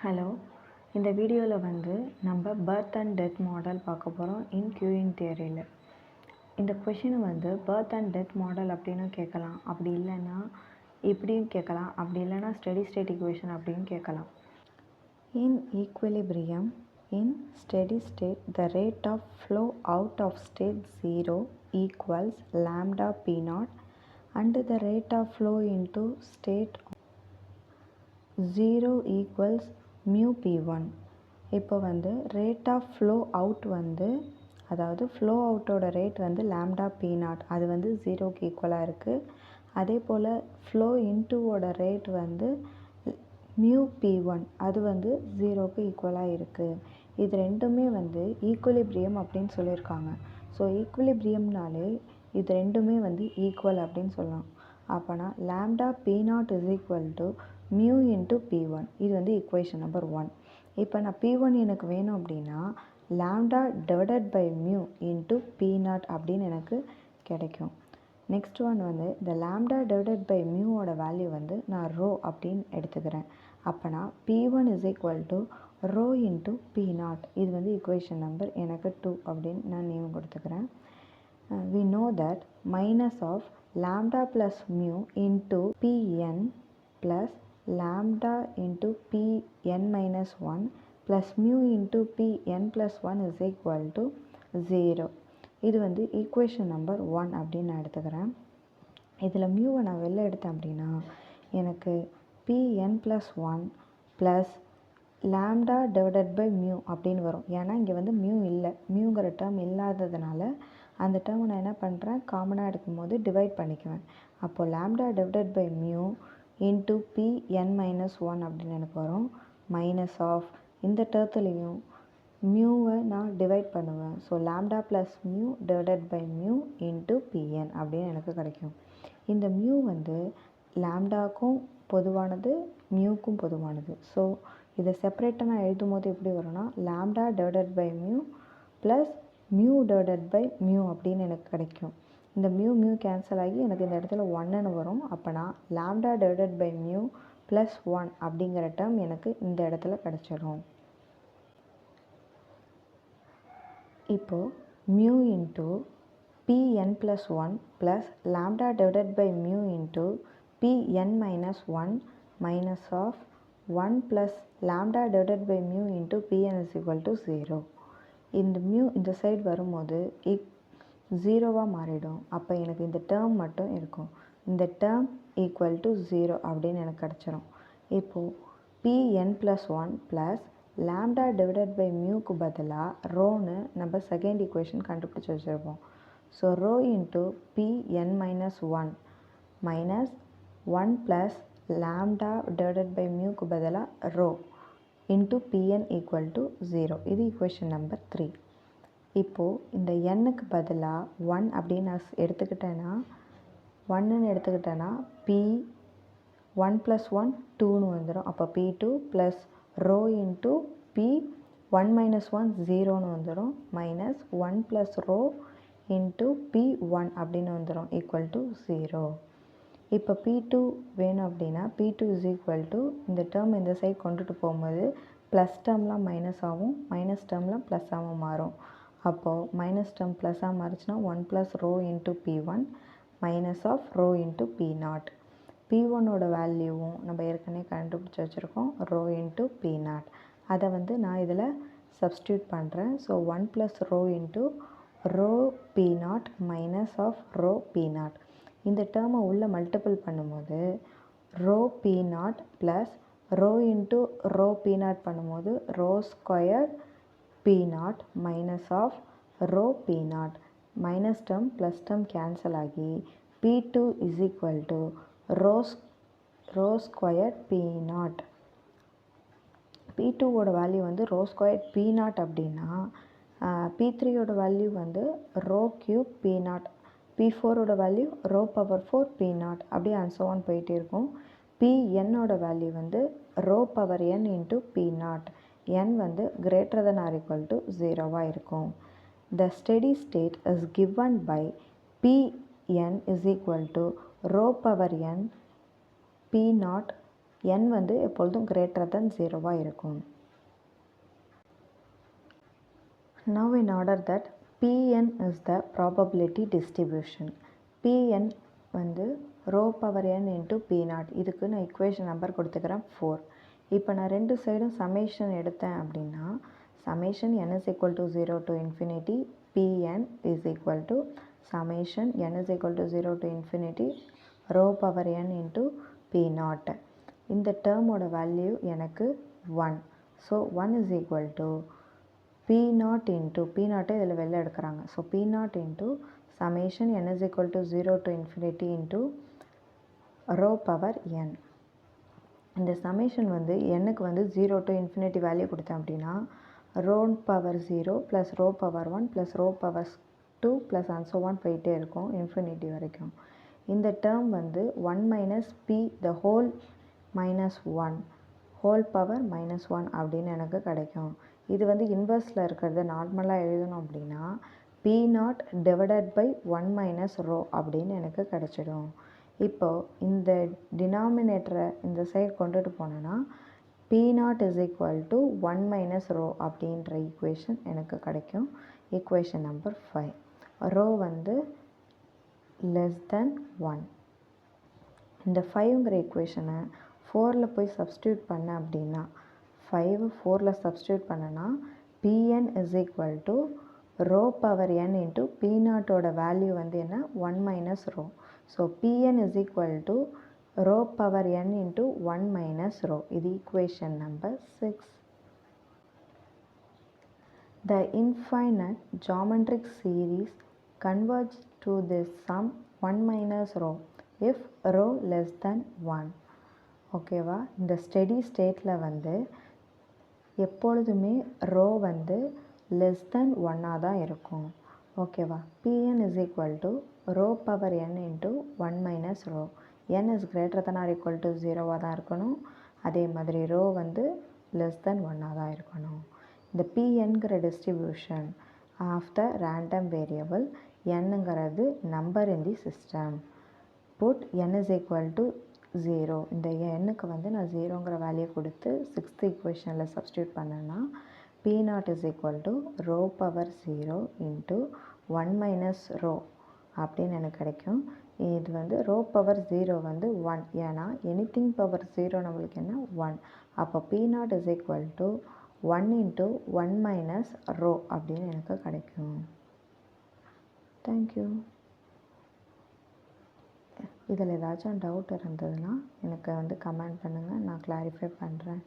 Hello, இந்த வீடியோவில் வந்து நம்ம பர்த் அண்ட் டெத் மாடல் பார்க்க போகிறோம் இன் கியூயிங் தியரியில். இந்த கொஷினை வந்து பர்த் அண்ட் டெத் மாடல் அப்படின்னு கேட்கலாம், அப்படி இல்லைன்னா இப்படியும் கேட்கலாம், அப்படி இல்லைன்னா ஸ்டெடி ஸ்டேட் ஈக்குவேஷன் அப்படின்னு கேட்கலாம். In equilibrium in steady state the rate of flow out of state 0 equals lambda P naught and the rate of flow into state 0 equals mu P1. இப்போ வந்து ரேட் ஆஃப் ஃப்ளோ அவுட் வந்து, அதாவது flow அவுட்டோட rate வந்து lambda P naught, அது வந்து 0க்கு ஈக்குவலாக இருக்குது. அதே போல் ஃப்ளோ இன்டூவோட ரேட் வந்து மியூ P1, அது வந்து 0க்கு ஈக்குவலாக இருக்குது. இது ரெண்டுமே வந்து ஈக்குவிலிபிரியம் அப்படின்னு சொல்லியிருக்காங்க. ஸோ ஈக்குவிலிபிரியம்னாலே இது ரெண்டுமே வந்து ஈக்குவல் அப்படின்னு சொல்லலாம். அப்போனா lambda P naught is equal to mu into P1. இது வந்து ஈக்குவேஷன் நம்பர் 1. இப்போ நான் P1 எனக்கு வேணும் அப்படின்னா lambda divided by mu into P naught அப்படின்னு எனக்கு கிடைக்கும். நெக்ஸ்ட் ஒன் வந்து இந்த லாம்டா டிவைடட் பை மியூவோட வேல்யூ வந்து நான் ரோ அப்படின்னு எடுத்துக்கிறேன். அப்போனா P1 is equal to rho into P naught. இது வந்து ஈக்குவேஷன் நம்பர் எனக்கு 2 அப்படின்னு நான் நேம் கொடுத்துக்கிறேன். We know that minus of lambda plus mu into Pn plus lambda into Pn minus 1 plus mu into Pn plus 1 is equal to 0. இது வந்து equation number 1 அப்படின்னு நான் எடுத்துக்கிறேன். இதில் மியூவை நான் வெளில எடுத்தேன் அப்படின்னா எனக்கு Pn plus 1 plus lambda divided by mu அப்படின்னு வரும். ஏன்னா இங்கே வந்து மியூ இல்லை, மியூங்கிற டேர்ம் இல்லாததுனால அந்த டேர்மை நான் என்ன பண்ணுறேன், காமனாக எடுக்கும்போது டிவைட் பண்ணிக்குவேன். அப்போது lambda divided by mu into Pn minus 1 அப்படின்னு எனக்கு வரும். மைனஸ் ஆஃப் இந்த டேர்த்துலேயும் மியூவை நான் டிவைட் பண்ணுவேன். So lambda plus mu divided by mu into Pn அப்படின்னு எனக்கு கிடைக்கும். இந்த மியூ வந்து லாம்டாக்கும் பொதுவானது, மியூக்கும் பொதுவானது. ஸோ இதை செப்பரேட்டாக நான் எழுதும் போது எப்படி வரும்னா lambda divided by mu plus mu divided by mu அப்படின்னு எனக்கு கிடைக்கும். இந்த மியூ கேன்சல் ஆகி எனக்கு இந்த இடத்துல 1ன்னு வரும். அப்போனா lambda divided by mu plus 1 அப்படிங்கிற டேர்ம் எனக்கு இந்த இடத்துல கிடச்சிடும். இப்போது mu into Pn plus 1 plus lambda divided by mu into Pn minus 1 minus of 1 plus lambda divided by mu into Pn is equal to 0. இந்த மியூ இந்த side வரும்போது 0வாக மாறிடும். அப்போ எனக்கு இந்த டேர்ம் மட்டும் இருக்கும். இந்த டேர்ம் ஈக்குவல் டு 0 அப்படின்னு எனக்கு கிடச்சிரும். இப்போது Pn plus 1 plus lambda divided by மியூக்கு பதிலாக ரோன்னு நம்ம செகண்ட் ஈக்குவேஷன் கண்டுபிடிச்சி வச்சுருப்போம். So rho into Pn minus 1 minus 1 plus lambda divided by மியூக்கு பதிலாக rho into Pn equal to 0. இது ஈக்குவேஷன் நம்பர் 3. இப்போது இந்த எண்ணுக்கு பதிலாக 1 அப்படின்னு நான் எடுத்துக்கிட்டேன்னா 1ன்னு எடுத்துக்கிட்டேன்னா P1 ப்ளஸ் 1 2ன்னு வந்துடும். அப்போ P2 plus rho into P1 minus 1 0ன்னு வந்துடும். Minus 1 plus rho into P1 அப்படின்னு வந்துடும் ஈக்குவல் டு 0. இப்போ P2 வேணும் அப்படின்னா P2 இஸ் ஈக்குவல் டு இந்த டேர்ம் இந்த சைட் கொண்டுட்டு போகும்போது ப்ளஸ் டேர்ம்லாம் மைனஸ் ஆகும், மைனஸ் டேர்ம்லாம் ப்ளஸ்ஸாகவும் மாறும். அப்போது மைனஸ் டேர்ம் ப்ளஸ்ஸாக மாறிச்சுன்னா 1 plus rho into P1 minus of rho into P0. P1ஓட வேல்யூவும் நம்ம ஏற்கனவே கண்டுபிடிச்சி வச்சுருக்கோம், ரோ இன்ட்டு P0. அதை வந்து நான் இதில் சப்ஸ்டியூட் பண்ணுறேன். So 1 plus rho into rho P0 minus of rho P0. இந்த டேர்மை உள்ளே மல்டிபிள் பண்ணும்போது rho P0 plus rho into rho P0 பண்ணும்போது rho square P0 minus of rho P0. Minus term plus term cancel ஆகி P2 is equal to rho square P0. P2ஓட value வந்து rho square P0 அப்படின்னா P3ஓட value வந்து rho cube P0, P4ஓட value rho power 4 P0 அப்படியே and so on போயிட்டே இருக்கும். Pnோட வேல்யூ வந்து rho power n into P0. n வந்து greater than or equal to 0வாக இருக்கும். The steady state is given by Pn is equal to rho power n P0 n வந்து எப்பொழுதும் greater than 0 இருக்கும். Now in order that Pn is the probability distribution. Pn வந்து rho power n into P0. இதுக்கு நான் equation number கொடுத்துக்கிறேன் 4. இப்போ நான் ரெண்டு சைடும் summation எடுத்தேன் அப்படின்னா summation n is equal to 0 to infinity Pn is equal to summation n is equal to 0 to infinity rho power n into P0. இந்த termோட value எனக்கு 1. So 1 is equal to P0 into P0 இதில் வெளில எடுக்கிறாங்க. So P0 into summation n is equal to 0 to infinity into rho power n. இந்த summation வந்து nக்கு வந்து 0 to infinity value கொடுத்தேன் அப்படின்னா rho power 0 plus rho power 1 plus rho power 2 plus and so on போயிட்டே இருக்கும் infinity வரைக்கும். இந்த term வந்து 1 minus p the whole minus 1 whole power minus 1 அப்படின்னு எனக்கு கிடைக்கும். இது வந்து இன்வெர்ஸில் இருக்கிறத நார்மலாக எழுதணும் அப்படின்னா P0 divided by 1 minus rho அப்படின்னு எனக்கு கிடச்சிடும். இப்போது இந்த டினாமினேட்டரை இந்த சைடு கொண்டுட்டு போனேன்னா P0 is equal to 1 minus rho அப்படின்ற ஈக்குவேஷன் எனக்கு கிடைக்கும். Equation number 5. rho வந்து less than 1. இந்த 5ங்கிற ஈக்குவேஷனை 4ல் போய் சப்ஸ்டியூட் பண்ண அப்படின்னா 5 4ல் சப்ஸ்டியூட் பண்ணனா Pn is equal to rho power n into P0ஓட வேல்யூ வந்து என்ன 1 minus rho. So Pn is equal to rho power n into 1 minus rho. இது equation number 6. The infinite geometric series converges to this sum 1 minus rho if rho less than 1. ஓகேவா, இந்த steady ஸ்டேட்டில் வந்து எப்பொழுதுமே row வந்து less than 1 தான் இருக்கும். ஓகேவா, Pn is equal to rho power n into 1 minus rho. n is greater than or equal to 0 தான் இருக்கணும். அதே மாதிரி ரோ வந்து less than 1 தான் இருக்கணும். இந்த Pnங்கிற distribution of the random variable nங்கிறது number in the system. Put n is equal to 0. இந்த எண்ணுக்கு வந்து நான் 0ங்கிற வேல்யூ கொடுத்து 6th ஈக்குவேஷனில் சப்ஸ்டியூட் பண்ணேன்னா P0 is equal to rho power 0 into 1 minus rho அப்படின்னு எனக்கு கிடைக்கும். இது வந்து rho power 0 வந்து 1. ஏன்னா anything power 0 நம்மளுக்கு என்ன 1. அப்போ P0 is equal to 1 into 1 minus rho அப்படின்னு எனக்கு கிடைக்கும். தேங்க்யூ. இதில் ஏதாச்சும் டவுட் இருந்ததுன்னா எனக்கு வந்து கமெண்ட் பண்ணுங்கள், நான் கிளாரிஃபை பண்ணுறேன்.